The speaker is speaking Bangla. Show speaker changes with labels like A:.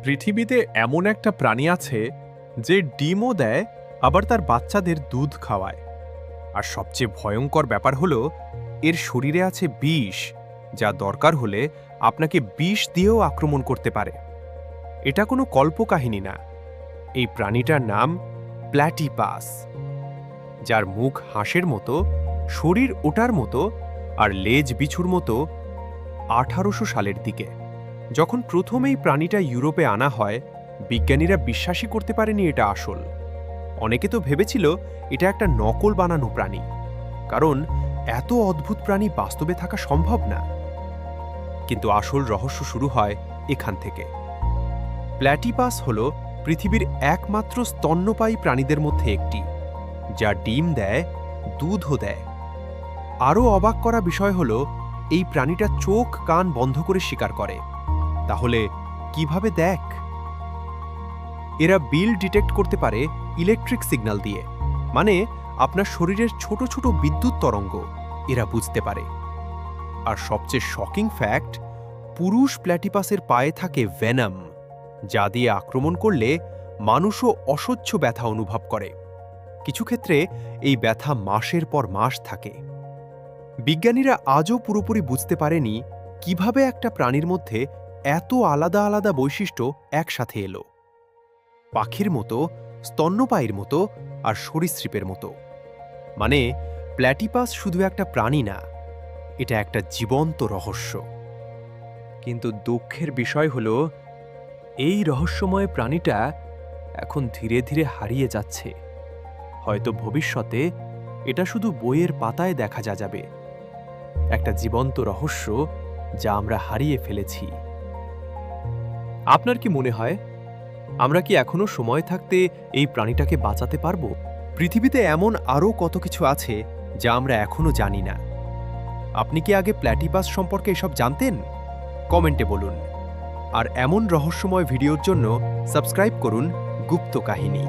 A: পৃথিবীতে এমন একটা প্রাণী আছে যে ডিমও দেয়, আবার তার বাচ্চাদের দুধ খাওয়ায়। আর সবচেয়ে ভয়ঙ্কর ব্যাপার হলো এর শরীরে আছে বিষ, যা দরকার হলে আপনাকে বিষ দিয়েও আক্রমণ করতে পারে। এটা কোনো কল্পকাহিনী না। এই প্রাণীটার নাম প্ল্যাটিপাস, যার মুখ হাঁসের মতো, শরীর ওটার মতো, আর লেজ বিছুর মতো। 1800 সালের দিকে যখন প্রথম এই প্রাণীটা ইউরোপে আনা হয়, বিজ্ঞানীরা বিশ্বাসই করতে পারেনি এটা আসল। অনেকে তো ভেবেছিল এটা একটা নকল বানানো প্রাণী, কারণ এত অদ্ভুত প্রাণী বাস্তবে থাকা সম্ভব না। কিন্তু আসল রহস্য শুরু হয় এখান থেকে। প্ল্যাটিপাস হল পৃথিবীর একমাত্র স্তন্যপায়ী প্রাণীদের মধ্যে একটি, যা ডিম দেয়, দুধও দেয়। আরও অবাক করা বিষয় হল এই প্রাণীটা চোখ কান বন্ধ করে শিকার করে। তাহলে কিভাবে দেখ? এরা বিল ডিটেক্ট করতে পারে ইলেকট্রিক সিগন্যাল দিয়ে, মানে আপনার শরীরের ছোট ছোট বিদ্যুৎ তরঙ্গ এরা বুঝতে পারে। আর সবচেয়ে শকিং ফ্যাক্ট, পুরুষ প্ল্যাটিপাসের পায়ে থাকে ভেনাম, যা দিয়ে আক্রমণ করলে মানুষও অসহ্য ব্যথা অনুভব করে। কিছু ক্ষেত্রে এই ব্যথা মাসের পর মাস থাকে। বিজ্ঞানীরা আজও পুরোপুরি বুঝতে পারেনি কিভাবে একটা প্রাণীর মধ্যে এত আলাদা আলাদা বৈশিষ্ট্য একসাথে এলো। পাখির মতো, স্তন্যপায়ীর মতো, আর সরীসৃপের মতো। মানে প্ল্যাটিপাস শুধু একটা প্রাণী না, এটা একটা জীবন্ত রহস্য। কিন্তু দুঃখের বিষয় হলো এই রহস্যময় প্রাণীটা এখন ধীরে ধীরে হারিয়ে যাচ্ছে। হয়তো ভবিষ্যতে এটা শুধু বইয়ের পাতায় দেখা যাবে, একটা জীবন্ত রহস্য যা আমরা হারিয়ে ফেলেছি। আপনার কি মনে হয়, আমরা কি এখনো সময় থাকতে এই প্রাণীটাকে বাঁচাতে পারবো? পৃথিবীতে এমন আরও কত কিছু আছে যা আমরা এখনো জানি না। আপনি কি আগে প্ল্যাটিপাস সম্পর্কে এসব জানতেন? কমেন্টে বলুন। আর এমন রহস্যময় ভিডিওর জন্য সাবস্ক্রাইব করুন গুপ্ত কাহিনী।